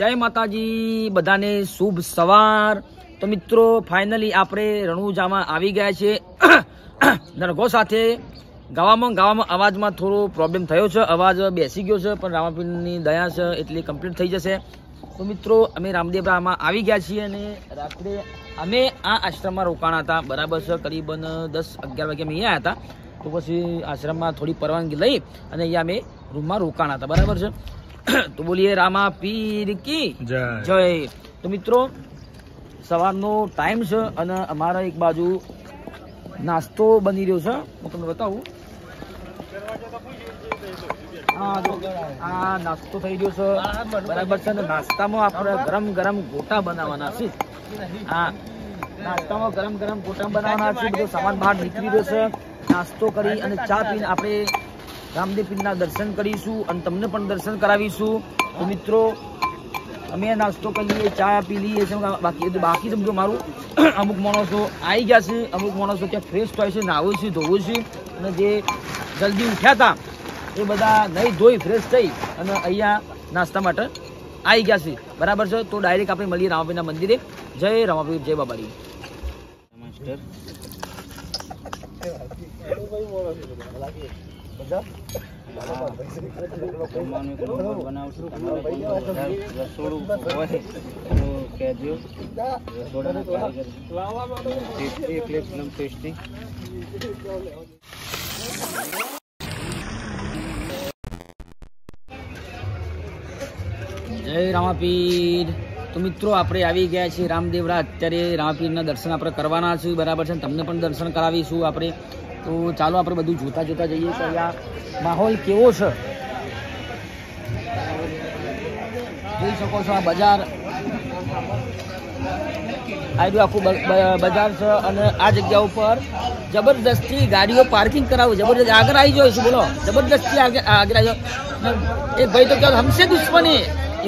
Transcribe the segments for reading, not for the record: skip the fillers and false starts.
जय माताजी बधाने शुभ सवार। तो मित्रों फाइनली आपणे रણુજામાં આવી ગયા છે। નરગો સાથે ગાવામાં અવાજમાં થોડો પ્રોબ્લેમ થયો છે, અવાજ બેસી ગયો છે, પણ રામાપીરની દયા છે એટલે કમ્પ્લીટ થઈ જશે। તો મિત્રો અમે રામદેવરામાં આવી ગયા છીએ અને રાત્રે અમે આ આશ્રમમાં રોકાણા હતા, બરાબર છે। કરીબન 10-11 વાગે અમે અહીંયા હતા। તો પછી આશ્રમમાં થોડી પરવાનગી લઈ અને અહીંયા અમે રૂમમાં રોકાણા હતા, બરાબર છે। तो बोलिए रामा पीर की जय। तो मित्रों सवारनो टाइम है અને અમારા એક બાજુ નાસ્તો બની રહ્યો છે, હું તમને બતાવું। આ નાસ્તો થઈ રહ્યો છે, બરાબર છે। અને નાસ્તામાં આપણે ગરમ ગરમ ગોટા બનાવવાના છે। આ નાસ્તામાં ગરમ ગરમ ગોટા બનાવવાના છે। બધો સામાન બહાર નીકળી રહ્યો છે। નાસ્તો કરી અને ચા પીને આપણે રામદેવ પીરના દર્શન કરીશું અને તમને પણ દર્શન કરાવીશું। તો મિત્રો અમે નાસ્તો કરીએ, ચા પી લઈએ છે, બાકી સમજો મારું અમુક માણસો આવી ગયા છે, અમુક માણસો ત્યાં ફ્રેશ થાય છે, નાવું છે, ધોવું છે, અને જે જલ્દી ઉઠ્યા હતા એ બધા નહીં ધોઈ ફ્રેશ થઈ અને અહીંયા નાસ્તા માટે આવી ગયા છે, બરાબર છે। તો ડાયરેક્ટ આપણે મળીએ રામાપીરના મંદિરે। જય રામાપીર, જય બાબાડી। जय रामापीर। तो मित्रों આપણે આવી ગયા છીએ રામદેવરા। અત્યારે રામાપીરના દર્શન આપણે કરવાના છે, બરાબર છે। તમને પણ દર્શન કરાવીશું આપણે। તો ચાલો આપણે બધું જોતા જોતા જઈએ કે અહીંયા માહોલ કેવો છે। જોઈ શકો છો આ બજાર, આ આખું બજાર છે અને આ જગ્યા ઉપર જબરદસ્તી ગાડીઓ પાર્કિંગ કરાવું, જબરદસ્તી આગળ આવી જાય છે, બોલો જબરદસ્તી આગળ આવી જાઓ। એક ભાઈ તો કહે हमसे दुश्मनी,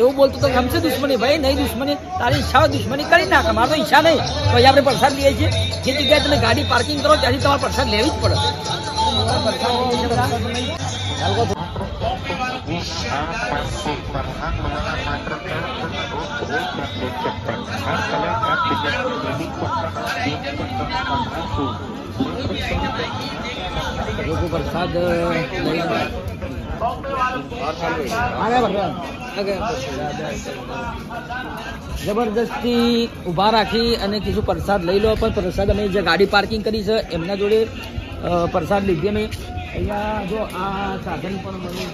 એવું બોલતો તો हमसे दुश्मनी। भाई नहीं दुश्मनी, તારી ઈચ્છા હોય दुश्मनी કરી નાખ, મારે તો ઈચ્છા નહીં। તો અહીંયા આપણે પ્રસાદ લઈએ છીએ, જે જગ્યાએ તમે ગાડી પાર્કિંગ કરો ત્યાંથી તમારે પ્રસાદ લેવી જ પડે। લોકો પ્રસાદ જબરદસ્તી ઉભા રાખી અને કીધું પ્રસાદ લઈ લો, પણ પ્રસાદ અમે જે ગાડી પાર્કિંગ કરી છે એમના જોડે પ્રસાદ લીધી અમે। અહીંયા જો આ સાધન પણ મળ્યું,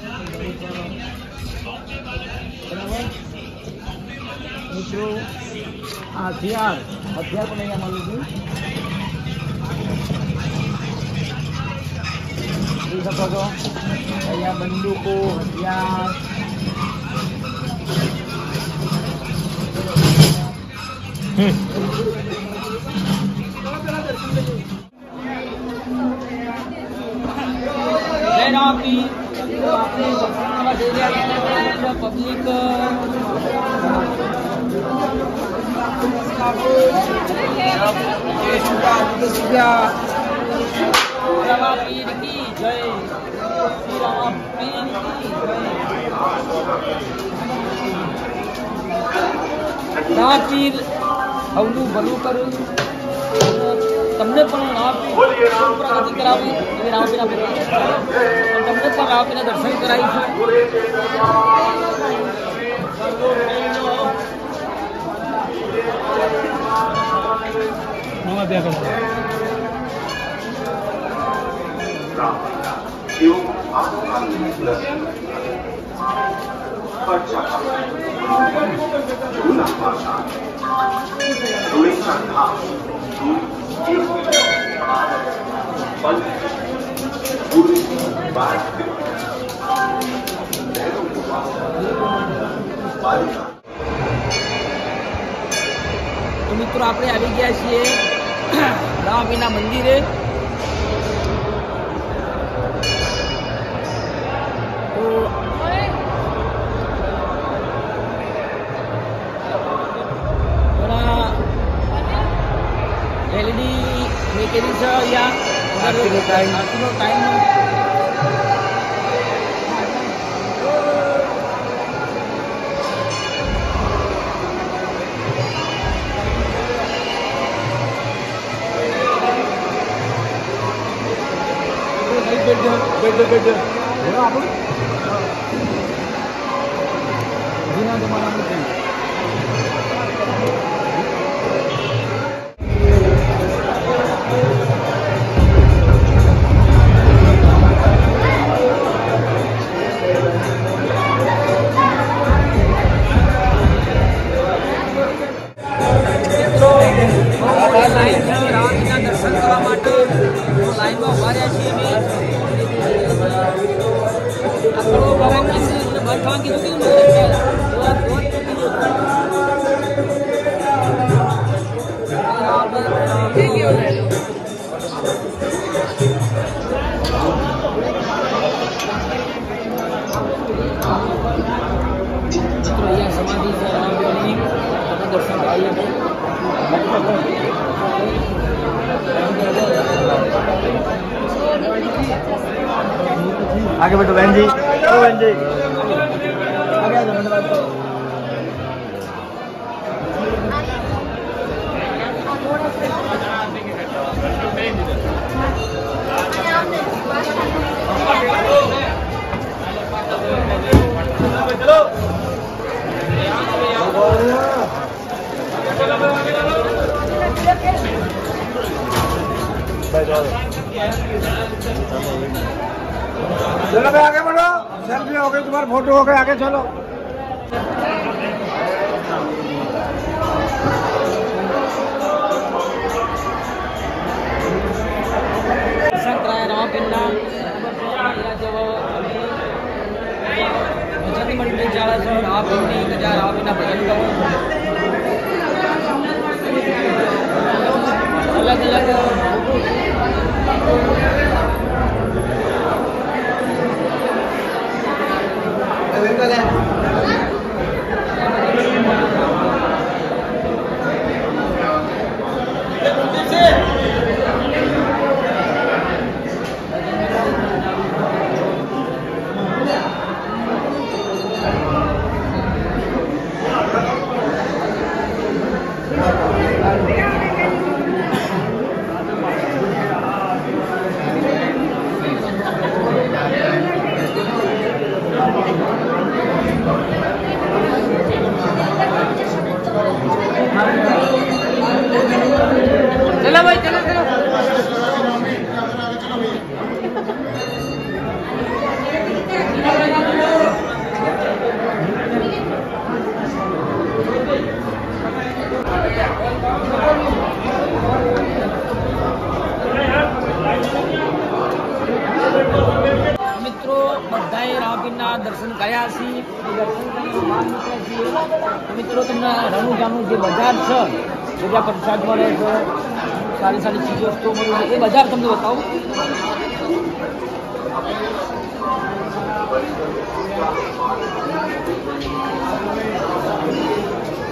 બરાબર મિત્રો। આ હથિયાર પણ અહીંયા મળ્યું છે, જોઈ શકો છો। અહીંયા બંદૂકો, હથિયાર, પબ્લિક रामापीर की जय, श्री रामापीर की जय। रामापीर हवनु भलू करूं, તમને પણ પ્રગતિ કરાવી એ રામાપીરના તમને પણ રામાપીરના દર્શન કરાવીશું। तो मित्रों આપણે આવી ગયા છીએ રામાપીરના મંદિરે। તો કેવી છે અહીંયા આરતીનો ટાઈમ જૂના જમાનાનું દર્શન કરવા માટે લાઈનમાં ઉભા રહ્યા છીએ અહીંયા સમાધિ દર્શન કરાવીએ आगे बैठो बहन जी, ओ बहन जी आगे आ जाओ। चलो भाई आगे बढ़ो, सेल्फी हो गई, तुम्हारा फोटो हो गया, आगे चलो। अलग अलग चलो भाई चलो चलो મિત્રો બધાએ રામપીરના દર્શન કર્યા છે મિત્રો તમને રણુજાનું જે બજાર છે જ્યાં પ્રસાદ મળે છે સારી સારી ચીજ વસ્તુઓ મળે છે એ બજાર તમને બતાવું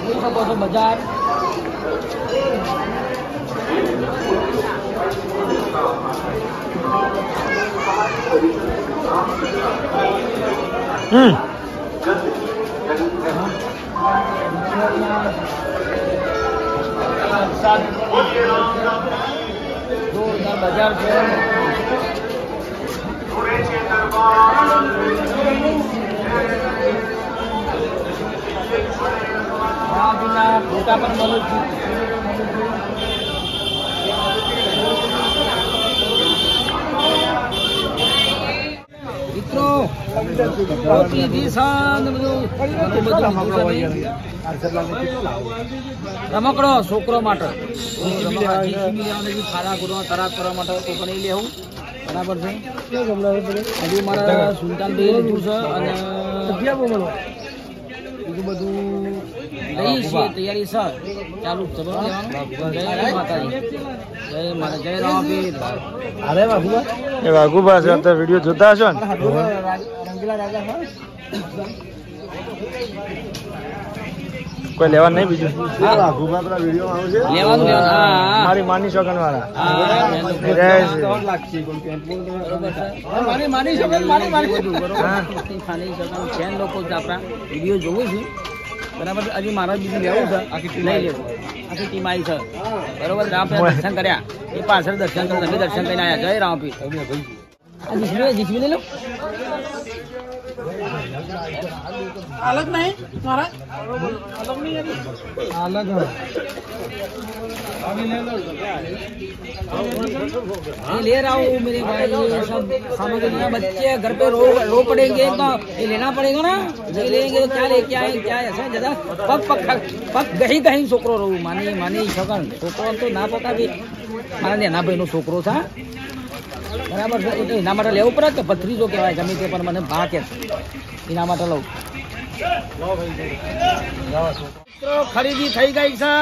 જોઈ શકો છો બજાર જોરદાર બજાર છે ફોટા પણ મળે છે મિત્રો રમકડો છોકરો માટે ખારા ગુરુ તરાપ કરવા માટે કોકણી લેવું બરાબર છે હજુ મારા સુલતાનભાઈ લીધું છે અને બીજું બધું લઈએ છીએ તૈયારી છે ચાલુ જ છે બરાબર જય માતાજી જય માતા જય રામપીર અરે વાઘુબા એ વાઘુબા છે વિડીયો જોતા હશો ને રંગીલા રાજા કોઈ લેવા નહીં બીજું લેવાનું હા મારી માની શોખન વાળા લોકો આપણા વિડીયો જોવું છે બરાબર. હજી મારા બીજું લેવું છે લઈ લેવું. આખી ટીમ આવી છે બરોબર. આપણે દર્શન કર્યા એ પાછળ દર્શન કરો. તમે દર્શન કરીને આવ્યા. જય રામપીર. જીસવી લઈ લો. अलग नहीं महाराज अलग नहीं अलग ये ले रहा हूँ मेरे भाई. ये सब सामग्री बच्चे घर पे रो पड़ेंगे तो ये लेना पड़ेगा ना. ये लेंगे तो क्या लेके आए क्या ऐसा जरा पग गही गही छोकरो रहू मानी छगन छोकरो तो ना पता भी मारा नेना भाई नो छोकरो था બરાબર છે. એટલે એના માટે લેવું પડે કે ભત્રીજો કહેવાય ગમે તે પણ મને ભા કે એના માટે લઉં. ખરીદી થઈ ગઈ છે.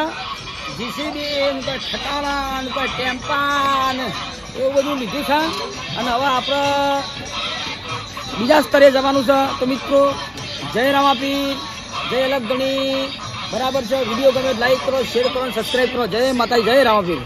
જીસીબી છટાણા કોઈ ટેમ્પા એવું બધું લીધું છે અને હવે આપણે બીજા સ્તરે જવાનું છે. તો મિત્રો જય રામાપીર, જય અલગગણી. બરાબર છે. વિડીયો ગમે લાઈક કરો, શેર કરો, સબસ્ક્રાઈબ કરો. જય માતાજી, જય રામાપીર.